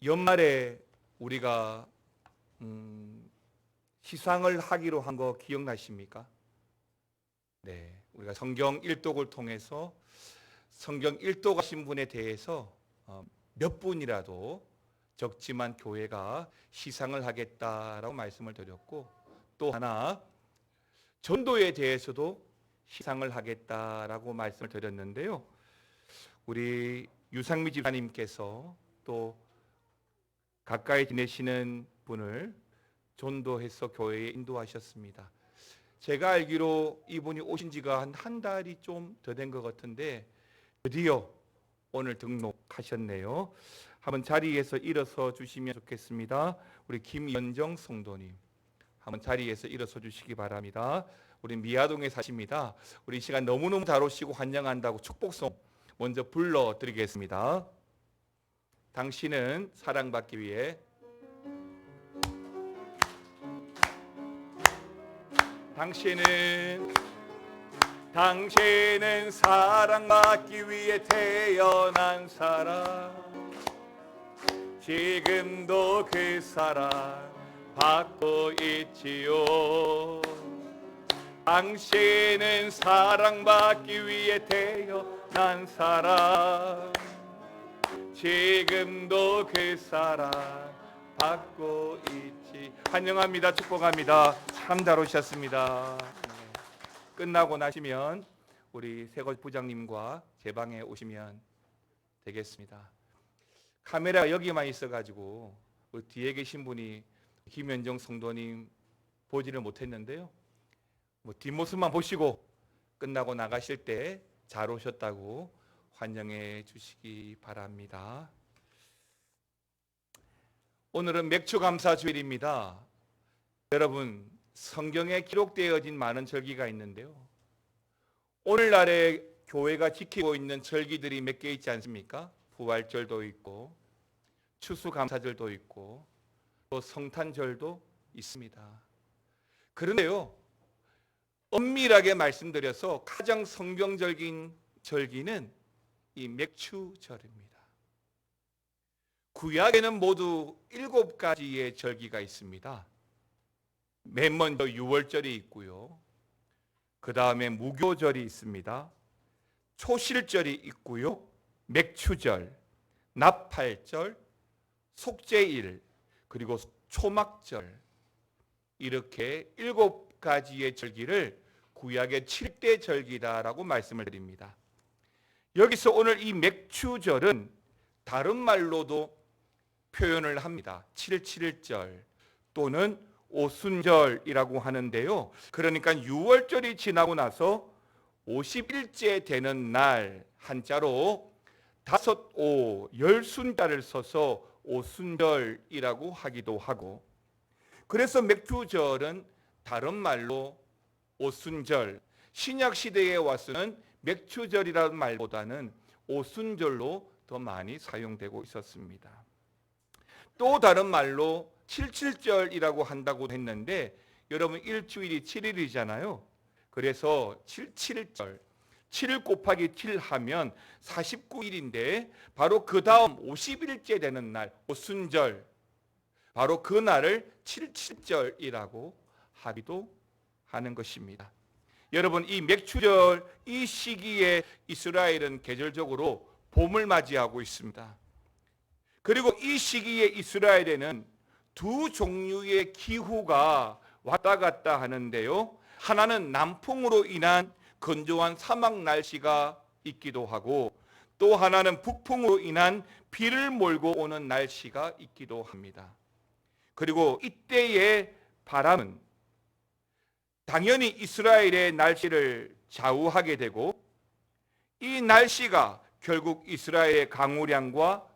연말에 우리가 시상을 하기로 한 거 기억나십니까? 네, 우리가 성경 일독을 통해서 성경 일독하신 분에 대해서 몇 분이라도 적지만 교회가 시상을 하겠다라고 말씀을 드렸고, 또 하나 전도에 대해서도 시상을 하겠다라고 말씀을 드렸는데요. 우리 유상미 집사님께서 또 가까이 지내시는 분을 전도해서 교회에 인도하셨습니다. 제가 알기로 이분이 오신 지가 한 달이 좀 더 된 것 같은데 드디어 오늘 등록하셨네요. 한번 자리에서 일어서 주시면 좋겠습니다. 우리 김연정 성도님, 한번 자리에서 일어서 주시기 바랍니다. 우리 미아동에 사십니다. 우리 이 시간 너무너무 잘 오시고 환영한다고 축복송 먼저 불러드리겠습니다. 당신은 사랑받기 위해, 당신은 사랑받기 위해 태어난 사람, 지금도 그 사랑 받고 있지요. 당신은 사랑받기 위해 태어난 사람, 지금도 그 사랑 받고 있지. 환영합니다. 축복합니다. 참 잘 오셨습니다. 끝나고 나시면 우리 세걸 부장님과 제 방에 오시면 되겠습니다. 카메라가 여기만 있어가지고 뒤에 계신 분이 김연정 성도님 보지를 못했는데요. 뒷모습만 보시고 끝나고 나가실 때 잘 오셨다고 환영해 주시기 바랍니다. 오늘은 맥추감사 주일입니다. 여러분, 성경에 기록되어진 많은 절기가 있는데요. 오늘날에 교회가 지키고 있는 절기들이 몇 개 있지 않습니까? 부활절도 있고 추수감사절도 있고 또 성탄절도 있습니다. 그런데요, 엄밀하게 말씀드려서 가장 성경적인 절기는 이 맥추절입니다. 구약에는 모두 7가지의 절기가 있습니다. 맨 먼저 유월절이 있고요. 그 다음에 무교절이 있습니다. 초실절이 있고요. 맥추절, 나팔절, 속죄일, 그리고 초막절, 이렇게 7가지의 절기를 구약의 7대 절기다라고 말씀을 드립니다. 여기서 오늘 이 맥추절은 다른 말로도 표현을 합니다. 7.7절 또는 오순절이라고 하는데요. 그러니까 6월절이 지나고 나서 50일째 되는 날, 한자로 5, 10순자를 써서 오순절이라고 하기도 하고, 그래서 맥추절은 다른 말로 오순절, 신약시대에 와서는 맥추절이라는 말보다는 오순절로 더 많이 사용되고 있었습니다. 또 다른 말로 77절이라고 한다고 했는데, 여러분 일주일이 7일이잖아요. 그래서 77절, 7 곱하기 7 하면 49일인데 바로 그 다음 50일째 되는 날, 오순절, 바로 그 날을 77절이라고 하기도 하는 것입니다. 여러분, 이 맥추절 이 시기에 이스라엘은 계절적으로 봄을 맞이하고 있습니다. 그리고 이 시기에 이스라엘에는 두 종류의 기후가 왔다 갔다 하는데요. 하나는 남풍으로 인한 건조한 사막 날씨가 있기도 하고, 또 하나는 북풍으로 인한 비를 몰고 오는 날씨가 있기도 합니다. 그리고 이때의 바람은 당연히 이스라엘의 날씨를 좌우하게 되고, 이 날씨가 결국 이스라엘의 강우량과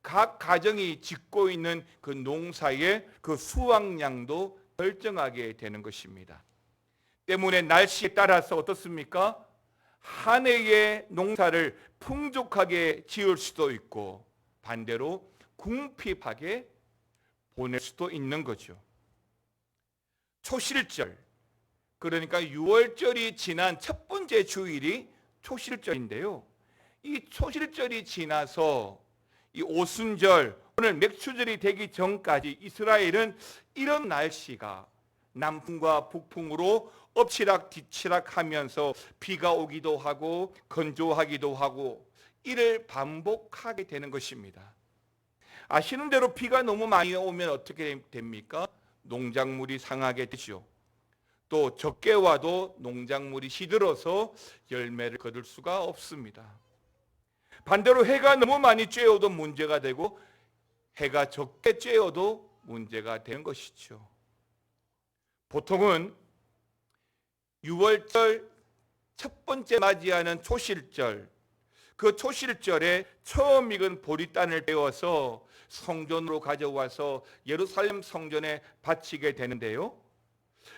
각 가정이 짓고 있는 그 농사의 그 수확량도 결정하게 되는 것입니다. 때문에 날씨에 따라서 어떻습니까? 한 해의 농사를 풍족하게 지을 수도 있고 반대로 궁핍하게 보낼 수도 있는 거죠. 초실절, 그러니까 6월절이 지난 첫 번째 주일이 초실절인데요. 이 초실절이 지나서 이 오순절, 오늘 맥추절이 되기 전까지 이스라엘은 이런 날씨가 남풍과 북풍으로 엎치락 뒤치락 하면서 비가 오기도 하고 건조하기도 하고 이를 반복하게 되는 것입니다. 아시는 대로 비가 너무 많이 오면 어떻게 됩니까? 농작물이 상하게 되죠. 또 적게 와도 농작물이 시들어서 열매를 거둘 수가 없습니다. 반대로 해가 너무 많이 쬐어도 문제가 되고 해가 적게 쬐어도 문제가 되는 것이죠. 보통은 6월절 첫 번째 맞이하는 초실절, 그 초실절에 처음 익은 보리단을 베어서 성전으로 가져와서 예루살렘 성전에 바치게 되는데요.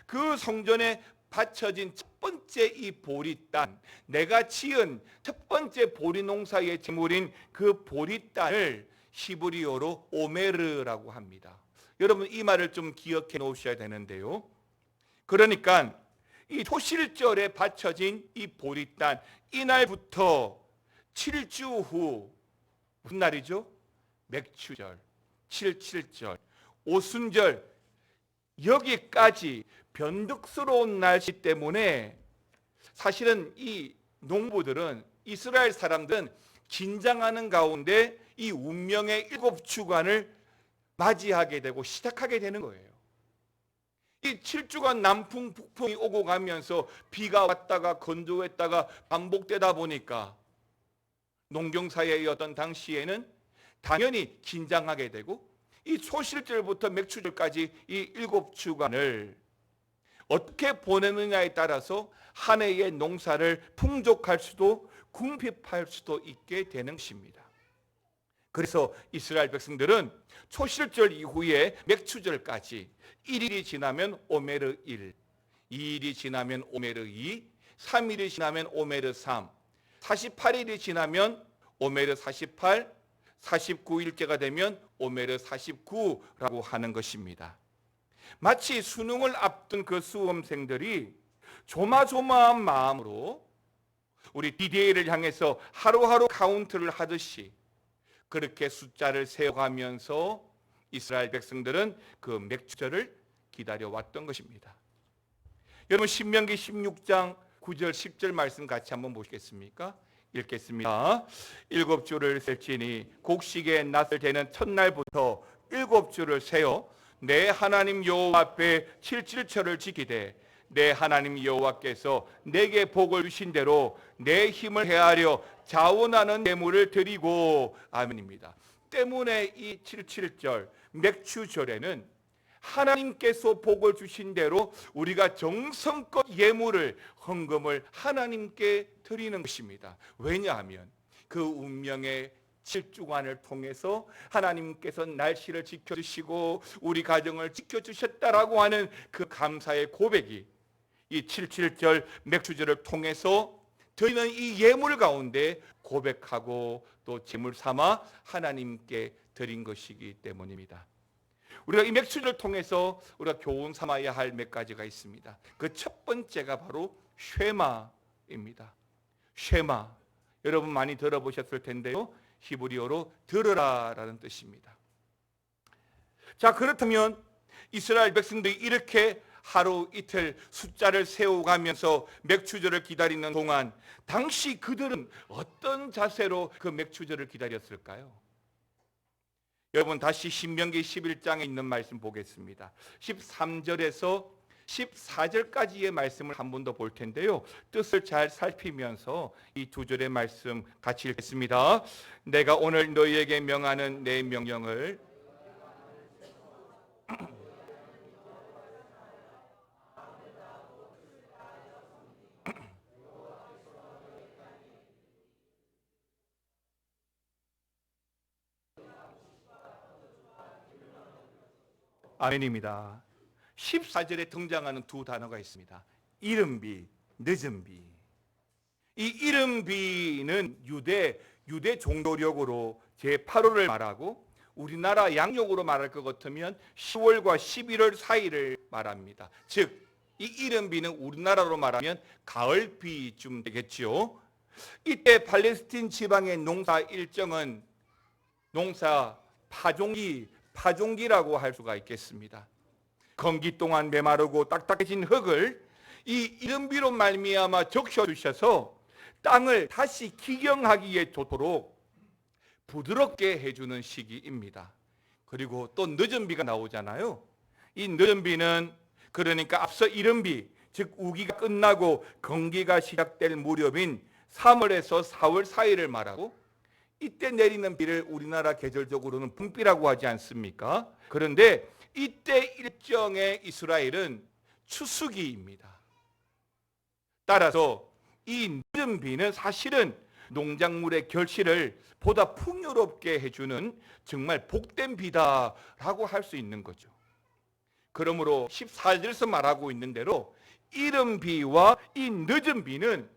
그 성전에 바쳐진 첫 번째 이 보리단, 내가 지은 첫 번째 보리 농사의 제물인 그 보리단을 히브리어로 오메르라고 합니다. 여러분 이 말을 좀 기억해 놓으셔야 되는데요. 그러니까 이 초실절에 바쳐진 이 보리단, 이날부터 7주 후 무슨 날이죠? 맥추절, 7.7절, 오순절, 여기까지 변덕스러운 날씨 때문에 사실은 이 농부들은, 이스라엘 사람들은 긴장하는 가운데 이 운명의 7주간을 맞이하게 되고 시작하게 되는 거예요. 이 7주간 남풍 북풍이 오고 가면서 비가 왔다가 건조했다가 반복되다 보니까 농경사회의 어떤 당시에는 당연히 긴장하게 되고 이 초실절부터 맥추절까지 이 7주간을 어떻게 보내느냐에 따라서 한 해의 농사를 풍족할 수도 궁핍할 수도 있게 되는 것입니다. 그래서 이스라엘 백성들은 초실절 이후에 맥추절까지 1일이 지나면 오메르 1, 2일이 지나면 오메르 2, 3일이 지나면 오메르 3, 48일이 지나면 오메르 48, 49일째가 되면 오메르 49라고 하는 것입니다. 마치 수능을 앞둔 그 수험생들이 조마조마한 마음으로 우리 D-Day를 향해서 하루하루 카운트를 하듯이 그렇게 숫자를 세어가면서 이스라엘 백성들은 그 맥추절을 기다려왔던 것입니다. 여러분 신명기 16장 9절 10절 말씀 같이 한번 보시겠습니까? 읽겠습니다. 7주를 셀지니 곡식의 낫을 대는 첫날부터 7주를 세어 내 하나님 여호와 앞에 7.7절을 지키되 내 하나님 여호와께서 내게 복을 주신 대로 내 힘을 헤아려 자원하는 제물을 드리고. 아멘입니다. 때문에 이 7.7절 맥추절에는 하나님께서 복을 주신 대로 우리가 정성껏 예물을, 헌금을 하나님께 드리는 것입니다. 왜냐하면 그 운명의 7주간을 통해서 하나님께서 날씨를 지켜주시고 우리 가정을 지켜주셨다라고 하는 그 감사의 고백이 이 7.7절 맥추절을 통해서 드리는 이 예물 가운데 고백하고 또 제물 삼아 하나님께 드린 것이기 때문입니다. 우리가 이 맥추절을 통해서 우리가 교훈 삼아야 할 몇 가지가 있습니다. 그 첫 번째가 바로 쉐마입니다. 쉐마, 여러분 많이 들어보셨을 텐데요, 히브리어로 들으라라는 뜻입니다. 자, 그렇다면 이스라엘 백성들이 이렇게 하루 이틀 숫자를 세워가면서 맥추절을 기다리는 동안 당시 그들은 어떤 자세로 그 맥추절을 기다렸을까요? 여러분 다시 신명기 11장에 있는 말씀 보겠습니다. 13절에서 14절까지의 말씀을 한 번 더 볼 텐데요, 뜻을 잘 살피면서 이 두 절의 말씀 같이 읽겠습니다. 내가 오늘 너희에게 명하는 내 명령을 아멘입니다. 14절에 등장하는 두 단어가 있습니다. 이른비, 늦은비. 이 이른비는 유대 종교력으로 제8호를 말하고 우리나라 양력으로 말할 것 같으면 10월과 11월 사이를 말합니다. 즉 이 이른비는 우리나라로 말하면 가을비쯤 되겠죠. 이때 팔레스틴 지방의 농사 일정은 농사 파종기라고 할 수가 있겠습니다. 건기 동안 메마르고 딱딱해진 흙을 이 이른비로 말미암아 적셔주셔서 땅을 다시 기경하기에 좋도록 부드럽게 해주는 시기입니다. 그리고 또 늦은 비가 나오잖아요. 이 늦은 비는 그러니까 앞서 이른비, 즉 우기가 끝나고 건기가 시작될 무렵인 3월에서 4월 사이를 말하고, 이때 내리는 비를 우리나라 계절적으로는 봄비라고 하지 않습니까? 그런데 이때 일정의 이스라엘은 추수기입니다. 따라서 이 늦은 비는 사실은 농작물의 결실을 보다 풍요롭게 해주는 정말 복된 비다라고 할 수 있는 거죠. 그러므로 14절에서 말하고 있는 대로 이른 비와 이 늦은 비는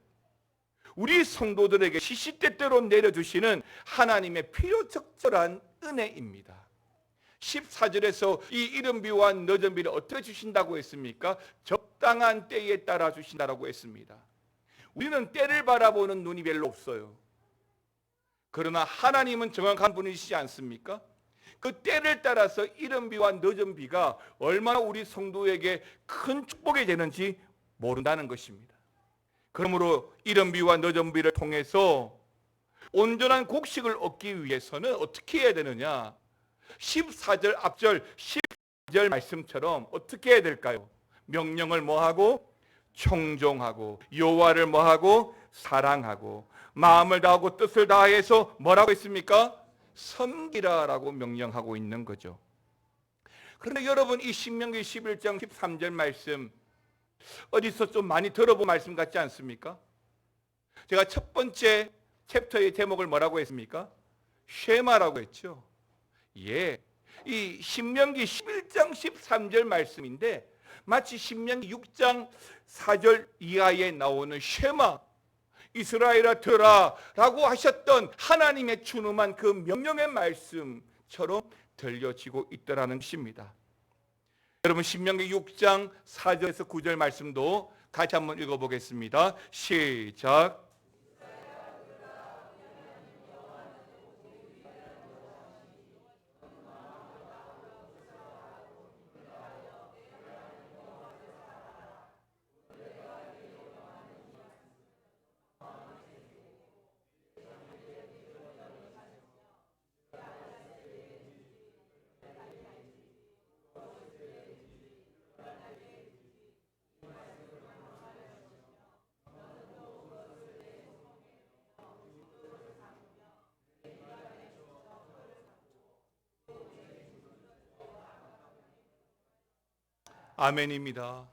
우리 성도들에게 시시때때로 내려주시는 하나님의 필요적절한 은혜입니다. 14절에서 이 이른 비와 늦은 비를 어떻게 주신다고 했습니까? 적당한 때에 따라 주신다라고 했습니다. 우리는 때를 바라보는 눈이 별로 없어요. 그러나 하나님은 정확한 분이시지 않습니까? 그 때를 따라서 이른 비와 늦은 비가 얼마나 우리 성도에게 큰 축복이 되는지 모른다는 것입니다. 그러므로 이른 비와 늦은 비를 통해서 온전한 곡식을 얻기 위해서는 어떻게 해야 되느냐? 14절 앞절 12절 말씀처럼 어떻게 해야 될까요? 명령을 뭐하고? 청종하고, 여호와를 뭐하고? 사랑하고, 마음을 다하고 뜻을 다해서 뭐라고 했습니까? 섬기라라고 명령하고 있는 거죠. 그런데 여러분, 이 신명기 11장 13절 말씀 어디서 좀 많이 들어본 말씀 같지 않습니까? 제가 첫 번째 챕터의 제목을 뭐라고 했습니까? 쉐마라고 했죠. 예, 이 신명기 11장 13절 말씀인데 마치 신명기 6장 4절 이하에 나오는 쉐마, 이스라엘아 들으라 라고 하셨던 하나님의 준엄한 그 명령의 말씀처럼 들려지고 있더라는 것입니다. 여러분, 신명기 6장 4절에서 9절 말씀도 같이 한번 읽어보겠습니다. 시작. 아멘입니다.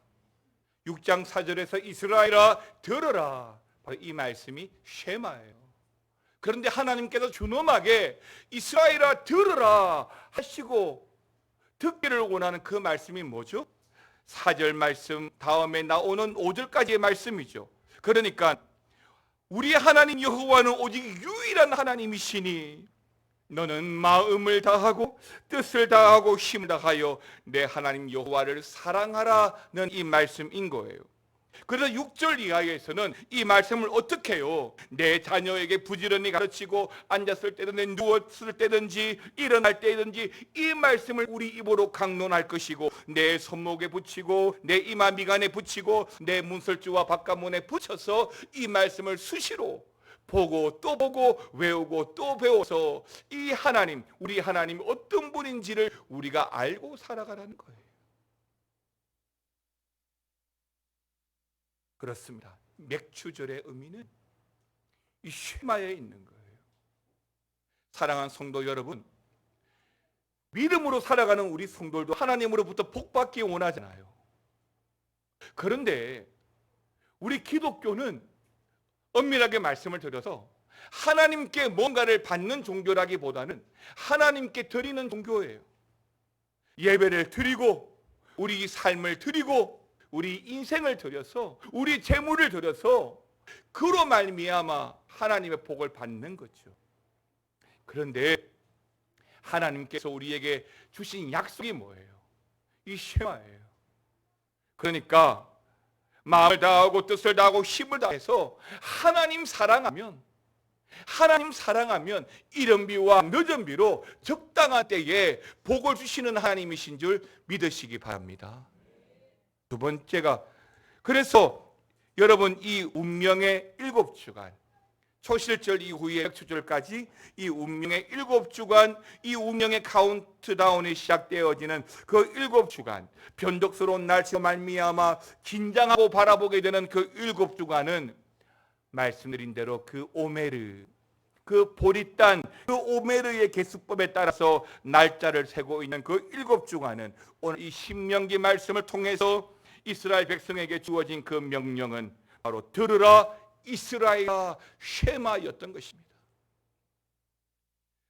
6장 4절에서 이스라엘아 들으라, 바로 이 말씀이 쉐마예요. 그런데 하나님께서 준엄하게 이스라엘아 들으라 하시고 듣기를 원하는 그 말씀이 뭐죠? 4절 말씀 다음에 나오는 5절까지의 말씀이죠. 그러니까 우리 하나님 여호와는 오직 유일한 하나님이시니 너는 마음을 다하고 뜻을 다하고 힘을 다하여 내 하나님 여호와를 사랑하라는 이 말씀인 거예요. 그래서 6절 이하에서는 이 말씀을 어떻게 해요? 내 자녀에게 부지런히 가르치고 앉았을 때든지 누웠을 때든지 일어날 때든지 이 말씀을 우리 입으로 강론할 것이고, 내 손목에 붙이고 내 이마 미간에 붙이고 내 문설주와 바깥문에 붙여서 이 말씀을 수시로 보고 또 보고 외우고 또 배워서 이 하나님, 우리 하나님이 어떤 분인지를 우리가 알고 살아가라는 거예요. 그렇습니다. 맥추절의 의미는 이 쉐마에 있는 거예요. 사랑하는 성도 여러분, 믿음으로 살아가는 우리 성도들도 하나님으로부터 복받기 원하잖아요. 그런데 우리 기독교는 엄밀하게 말씀을 드려서 하나님께 뭔가를 받는 종교라기보다는 하나님께 드리는 종교예요. 예배를 드리고 우리 삶을 드리고 우리 인생을 드려서 우리 재물을 드려서 그로 말미암아 하나님의 복을 받는 거죠. 그런데 하나님께서 우리에게 주신 약속이 뭐예요? 이 쉐마예요. 그러니까 마음을 다하고 뜻을 다하고 힘을 다해서 하나님 사랑하면 하나님 사랑하면 이른 비와 늦은 비로 적당한 때에 복을 주시는 하나님이신 줄 믿으시기 바랍니다. 두 번째가, 그래서 여러분 이 운명의 7주간, 초실절 이후에 백추절까지 이 운명의 7주간, 이 운명의 카운트다운이 시작되어지는 그 7주간, 변덕스러운 날씨로 말미암아 긴장하고 바라보게 되는 그 7주간은 말씀드린 대로 그 오메르, 그 보리단, 그 오메르의 계수법에 따라서 날짜를 세고 있는 그 7주간은 오늘 이 신명기 말씀을 통해서 이스라엘 백성에게 주어진 그 명령은 바로 들으라 이스라엘아 쉐마였던 것입니다.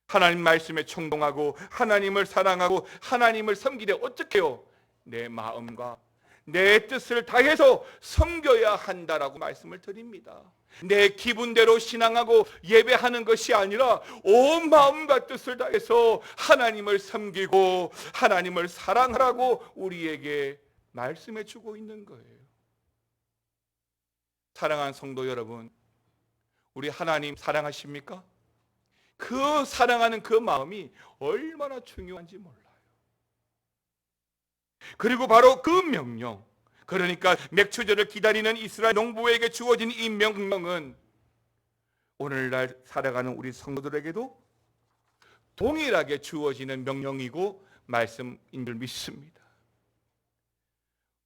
하나님 말씀에 청동하고 하나님을 사랑하고 하나님을 섬기되 어떻게 해요? 내 마음과 내 뜻을 다해서 섬겨야 한다라고 말씀을 드립니다. 내 기분대로 신앙하고 예배하는 것이 아니라 온 마음과 뜻을 다해서 하나님을 섬기고 하나님을 사랑하라고 우리에게 말씀해 주고 있는 거예요. 사랑하는 성도 여러분, 우리 하나님 사랑하십니까? 그 사랑하는 그 마음이 얼마나 중요한지 몰라요. 그리고 바로 그 명령, 그러니까 맥추절을 기다리는 이스라엘 농부에게 주어진 이 명령은 오늘날 살아가는 우리 성도들에게도 동일하게 주어지는 명령이고 말씀인 줄 믿습니다.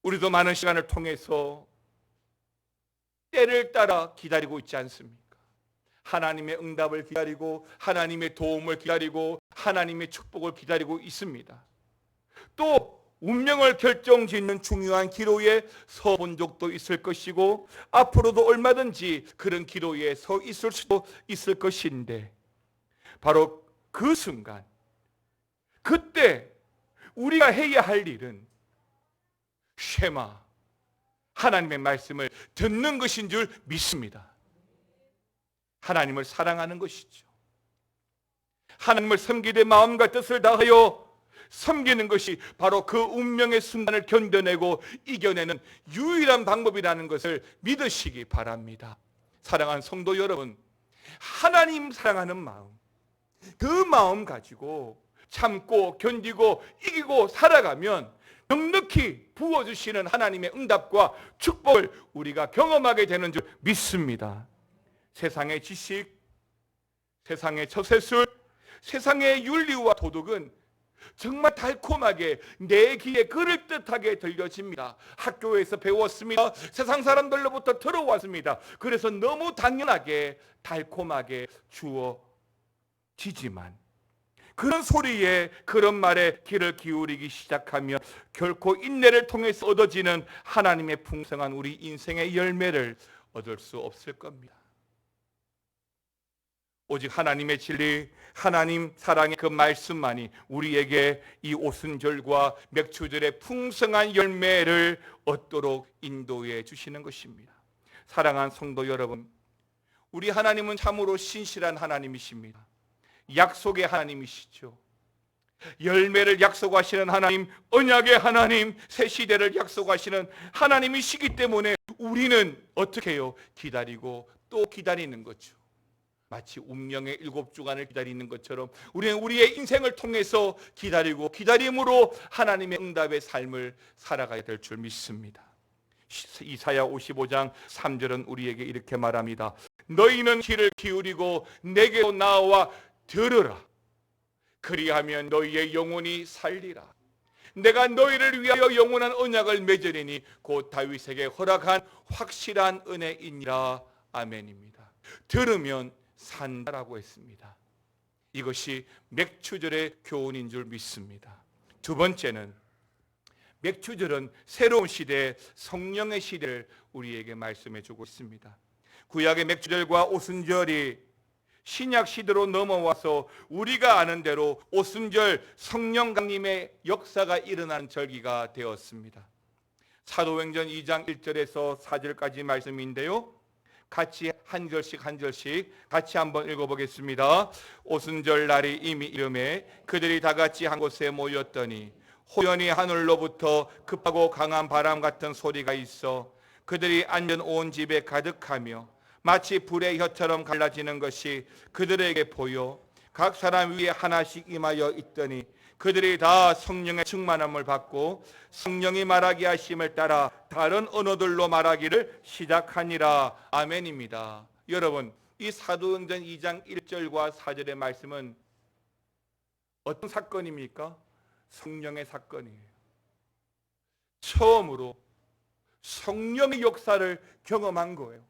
우리도 많은 시간을 통해서 때를 따라 기다리고 있지 않습니까? 하나님의 응답을 기다리고 하나님의 도움을 기다리고 하나님의 축복을 기다리고 있습니다. 또 운명을 결정짓는 중요한 기로에 서 본 적도 있을 것이고 앞으로도 얼마든지 그런 기로에 서 있을 수도 있을 것인데 바로 그 순간, 그때 우리가 해야 할 일은 쉐마, 하나님의 말씀을 듣는 것인 줄 믿습니다. 하나님을 사랑하는 것이죠. 하나님을 섬기되 마음과 뜻을 다하여 섬기는 것이 바로 그 운명의 순간을 견뎌내고 이겨내는 유일한 방법이라는 것을 믿으시기 바랍니다. 사랑하는 성도 여러분, 하나님 사랑하는 마음, 그 마음 가지고 참고 견디고 이기고 살아가면 넉넉히 부어주시는 하나님의 응답과 축복을 우리가 경험하게 되는 줄 믿습니다. 세상의 지식, 세상의 처세술, 세상의 윤리와 도덕은 정말 달콤하게 내 귀에 그럴듯하게 들려집니다. 학교에서 배웠습니다. 세상 사람들로부터 들어왔습니다. 그래서 너무 당연하게 달콤하게 주어지지만 그런 소리에, 그런 말에 귀를 기울이기 시작하면 결코 인내를 통해서 얻어지는 하나님의 풍성한 우리 인생의 열매를 얻을 수 없을 겁니다. 오직 하나님의 진리, 하나님 사랑의 그 말씀만이 우리에게 이 오순절과 맥추절의 풍성한 열매를 얻도록 인도해 주시는 것입니다. 사랑하는 성도 여러분, 우리 하나님은 참으로 신실한 하나님이십니다. 약속의 하나님이시죠. 열매를 약속하시는 하나님, 언약의 하나님, 새 시대를 약속하시는 하나님이시기 때문에 우리는 어떻게 해요? 기다리고 또 기다리는 거죠. 마치 운명의 7주간을 기다리는 것처럼 우리는 우리의 인생을 통해서 기다리고 기다림으로 하나님의 응답의 삶을 살아가야 될 줄 믿습니다. 이사야 55장 3절은 우리에게 이렇게 말합니다. 너희는 귀를 기울이고 내게로 나와 들으라. 그리하면 너희의 영혼이 살리라. 내가 너희를 위하여 영원한 언약을 맺으리니 곧 다윗에게 허락한 확실한 은혜이니라. 아멘입니다. 들으면 산다라고 했습니다. 이것이 맥추절의 교훈인 줄 믿습니다. 두 번째는 맥추절은 새로운 시대, 성령의 시대를 우리에게 말씀해 주고 있습니다. 구약의 맥추절과 오순절이 신약 시대로 넘어와서 우리가 아는 대로 오순절 성령 강림의 역사가 일어나는 절기가 되었습니다. 사도행전 2장 1절에서 4절까지 말씀인데요, 같이 한 절씩 같이 한번 읽어보겠습니다. 오순절 날이 이미 이름에 그들이 다 같이 한 곳에 모였더니 호연히 하늘로부터 급하고 강한 바람 같은 소리가 있어 그들이 앉은 온 집에 가득하며 마치 불의 혀처럼 갈라지는 것이 그들에게 보여 각 사람 위에 하나씩 임하여 있더니 그들이 다 성령의 충만함을 받고 성령이 말하게 하심을 따라 다른 언어들로 말하기를 시작하니라. 아멘입니다. 여러분, 이 사도행전 2장 1절과 4절의 말씀은 어떤 사건입니까? 성령의 사건이에요. 처음으로 성령의 역사를 경험한 거예요.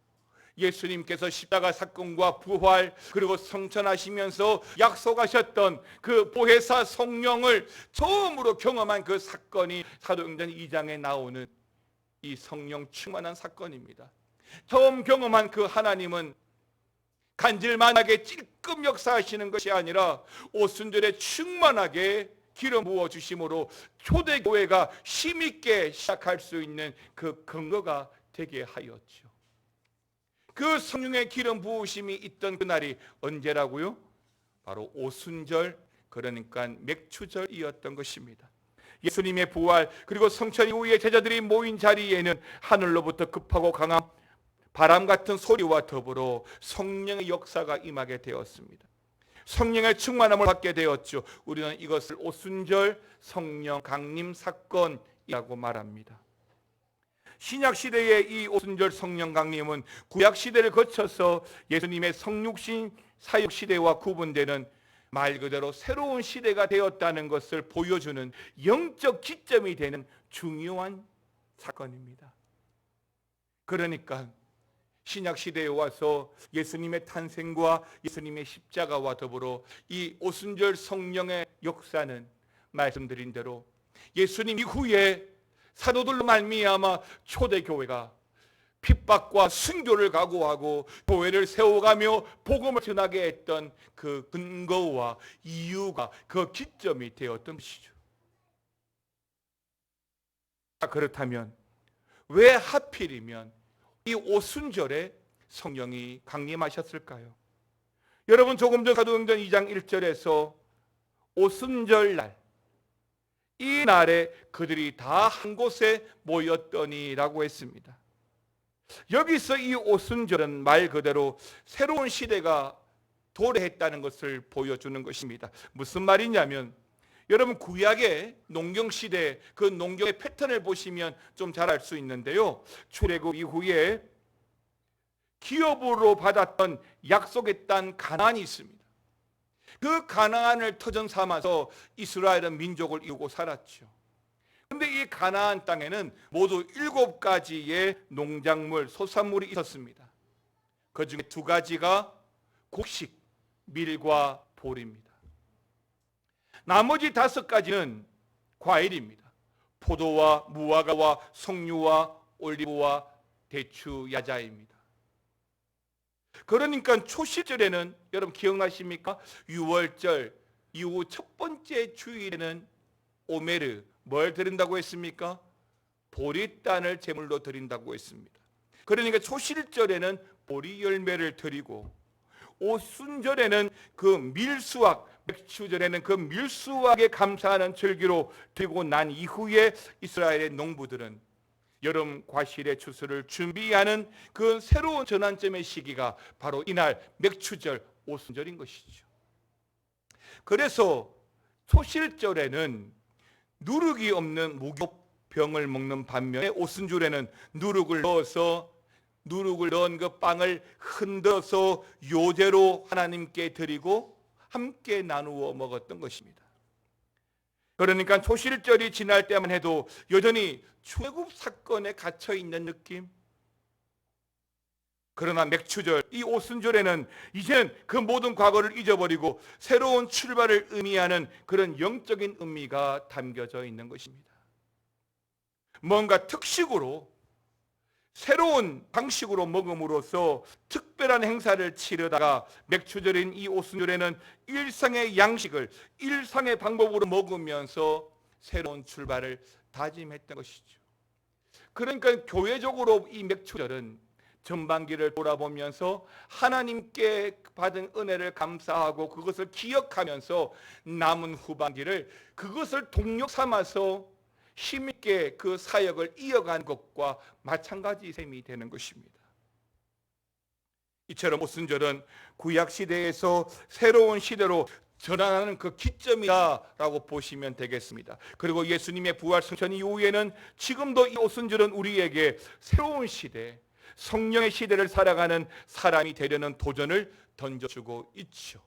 예수님께서 십자가 사건과 부활 그리고 성천하시면서 약속하셨던 그 보혜사 성령을 처음으로 경험한 그 사건이 사도행전 2장에 나오는 이 성령 충만한 사건입니다. 처음 경험한 그 하나님은 간질만하게 찔끔 역사하시는 것이 아니라 오순절에 충만하게 기름 부어 주심으로 초대교회가 힘있게 시작할 수 있는 그 근거가 되게 하였죠. 그 성령의 기름 부으심이 있던 그날이 언제라고요? 바로 오순절, 그러니까 맥추절이었던 것입니다. 예수님의 부활 그리고 성천 이후에 제자들이 모인 자리에는 하늘로부터 급하고 강한 바람 같은 소리와 더불어 성령의 역사가 임하게 되었습니다. 성령의 충만함을 받게 되었죠. 우리는 이것을 오순절 성령 강림 사건이라고 말합니다. 신약 시대의 이 오순절 성령 강림은 구약 시대를 거쳐서 예수님의 성육신 사역 시대와 구분되는 말 그대로 새로운 시대가 되었다는 것을 보여주는 영적 기점이 되는 중요한 사건입니다. 그러니까 신약 시대에 와서 예수님의 탄생과 예수님의 십자가와 더불어 이 오순절 성령의 역사는 말씀드린 대로 예수님 이후에 사도들로 말미암아 초대교회가 핍박과 순교를 각오하고 교회를 세워가며 복음을 전하게 했던 그 근거와 이유가 그 기점이 되었던 것이죠. 그렇다면 왜 하필이면 이 오순절에 성령이 강림하셨을까요? 여러분, 조금 전 사도행전 2장 1절에서 오순절날 이 날에 그들이 다 한 곳에 모였더니라고 했습니다. 여기서 이 오순절은 말 그대로 새로운 시대가 도래했다는 것을 보여주는 것입니다. 무슨 말이냐면 여러분, 구약의 농경시대 그 농경의 패턴을 보시면 좀 잘 알 수 있는데요, 출애굽 이후에 기업으로 받았던 약속의 땅 가나안이 있습니다. 그 가나안을 터전 삼아서 이스라엘은 민족을 이루고 살았죠. 그런데 이 가나안 땅에는 모두 7가지의 농작물, 소산물이 있었습니다. 그 중에 2가지가 곡식, 밀과 보리입니다. 나머지 5가지는 과일입니다. 포도와 무화과와 석류와 올리브와 대추, 야자입니다. 그러니까 초실절에는 여러분 기억나십니까? 유월절 이후 첫 번째 주일에는 오메르, 뭘 드린다고 했습니까? 보리단을 제물로 드린다고 했습니다. 그러니까 초실절에는 보리 열매를 드리고 오순절에는 그 밀수확, 맥추절에는 그 밀수확에 감사하는 절기로 드리고 난 이후에 이스라엘의 농부들은 여름 과실의 추수를 준비하는 그 새로운 전환점의 시기가 바로 이날 맥추절 오순절인 것이죠. 그래서 초실절에는 누룩이 없는 무교병을 먹는 반면에 오순절에는 누룩을 넣은 그 빵을 흔들어서 요제로 하나님께 드리고 함께 나누어 먹었던 것입니다. 그러니까 초실절이 지날 때만 해도 여전히 출애굽 사건에 갇혀 있는 느낌. 그러나 맥추절, 이 오순절에는 이제는 그 모든 과거를 잊어버리고 새로운 출발을 의미하는 그런 영적인 의미가 담겨져 있는 것입니다. 뭔가 특식으로 새로운 방식으로 먹음으로써 특별한 행사를 치르다가 맥추절인 이 오순절에는 일상의 양식을 일상의 방법으로 먹으면서 새로운 출발을 다짐했던 것이죠. 그러니까 교회적으로 이 맥추절은 전반기를 돌아보면서 하나님께 받은 은혜를 감사하고 그것을 기억하면서 남은 후반기를 그것을 동력 삼아서 힘있게 그 사역을 이어간 것과 마찬가지 셈이 되는 것입니다. 이처럼 오순절은 구약 시대에서 새로운 시대로 전환하는 그 기점이다라고 보시면 되겠습니다. 그리고 예수님의 부활 승천 이후에는 지금도 이 오순절은 우리에게 새로운 시대, 성령의 시대를 살아가는 사람이 되려는 도전을 던져주고 있죠.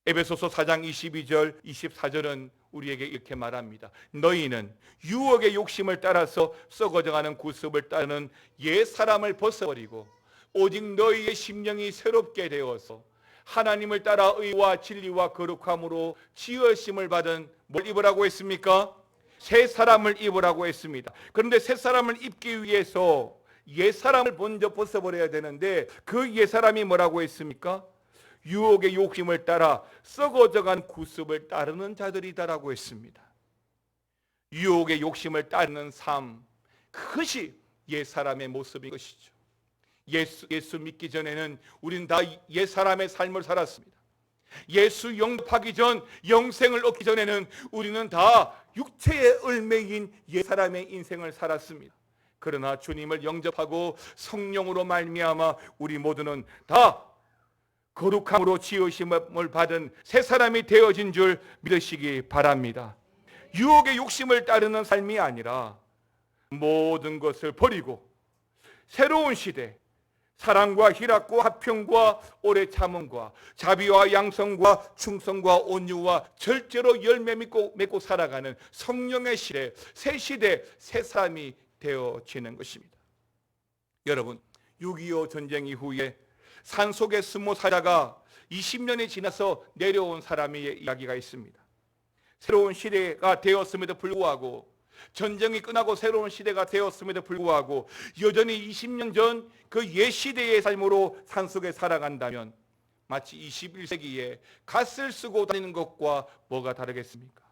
에베소서 4장 22절 24절은 우리에게 이렇게 말합니다. 너희는 유혹의 욕심을 따라서 썩어져가는 구습을 따르는 옛 사람을 벗어버리고 오직 너희의 심령이 새롭게 되어서 하나님을 따라 의와 진리와 거룩함으로 지으심을 받은 뭘 입으라고 했습니까? 새 사람을 입으라고 했습니다. 그런데 새 사람을 입기 위해서 옛 사람을 먼저 벗어버려야 되는데 그 옛 사람이 뭐라고 했습니까? 유혹의 욕심을 따라 썩어져간 구습을 따르는 자들이다라고 했습니다. 유혹의 욕심을 따르는 삶, 그것이 옛 사람의 모습인 것이죠. 예수 믿기 전에는 우리는 다 옛 사람의 삶을 살았습니다. 예수 영접하기 전, 영생을 얻기 전에는 우리는 다 육체의 얼매인 옛 사람의 인생을 살았습니다. 그러나 주님을 영접하고 성령으로 말미암아 우리 모두는 다 거룩함으로 지으심을 받은 새 사람이 되어진 줄 믿으시기 바랍니다. 유혹의 욕심을 따르는 삶이 아니라 모든 것을 버리고 새로운 시대, 사랑과 희락과 화평과 오래 참음과 자비와 양성과 충성과 온유와 절제로 열매 맺고 살아가는 성령의 시대, 새 시대, 새 사람이 되어지는 것입니다. 여러분, 6.25 전쟁 이후에 산속에 숨어 살다가 20년이 지나서 내려온 사람의 이야기가 있습니다. 새로운 시대가 되었음에도 불구하고, 전쟁이 끝나고 새로운 시대가 되었음에도 불구하고 여전히 20년 전 그 옛 시대의 삶으로 산속에 살아간다면 마치 21세기에 갓을 쓰고 다니는 것과 뭐가 다르겠습니까?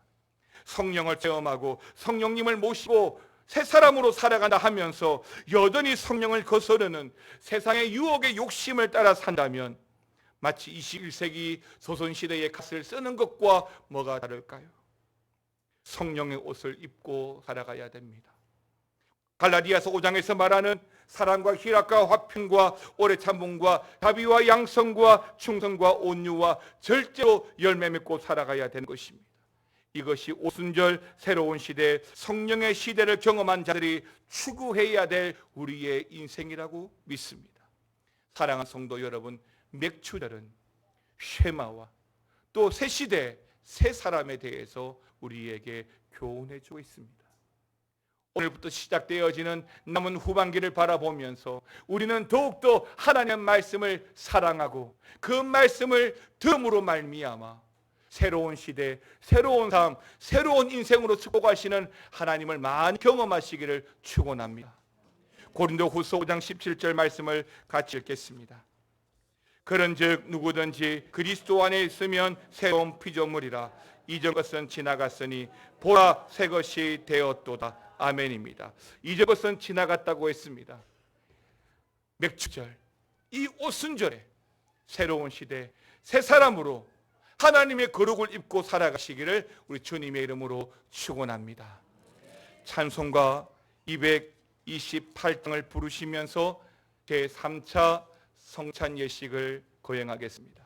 성령을 체험하고 성령님을 모시고 새 사람으로 살아간다 하면서 여전히 성령을 거스르는 세상의 유혹의 욕심을 따라 산다면 마치 21세기 조선시대의 갓을 쓰는 것과 뭐가 다를까요? 성령의 옷을 입고 살아가야 됩니다. 갈라디아서 5장에서 말하는 사랑과 희락과 화평과 오래 참음과 자비와 양성과 충성과 온유와 절제로 열매 맺고 살아가야 되는 것입니다. 이것이 오순절 새로운 시대, 성령의 시대를 경험한 자들이 추구해야 될 우리의 인생이라고 믿습니다. 사랑하는 성도 여러분, 맥주절은 쉐마와 또 새 시대, 새 사람에 대해서 우리에게 교훈해 주고 있습니다. 오늘부터 시작되어지는 남은 후반기를 바라보면서 우리는 더욱더 하나님의 말씀을 사랑하고 그 말씀을 듬으로 말미암아 새로운 시대, 새로운 삶, 새로운 인생으로 축복하시는 하나님을 많이 경험하시기를 축원합니다. 고린도후서 5장 17절 말씀을 같이 읽겠습니다. 그런즉 누구든지 그리스도 안에 있으면 새로운 피조물이라 이전 것은 지나갔으니 보라 새 것이 되었도다. 아멘입니다. 이전 것은 지나갔다고 했습니다. 맥주절, 이 오순절에 새로운 시대, 새 사람으로 하나님의 거룩을 입고 살아가시기를 우리 주님의 이름으로 축원합니다. 찬송가 228장을 부르시면서 제3차 성찬 예식을 거행하겠습니다.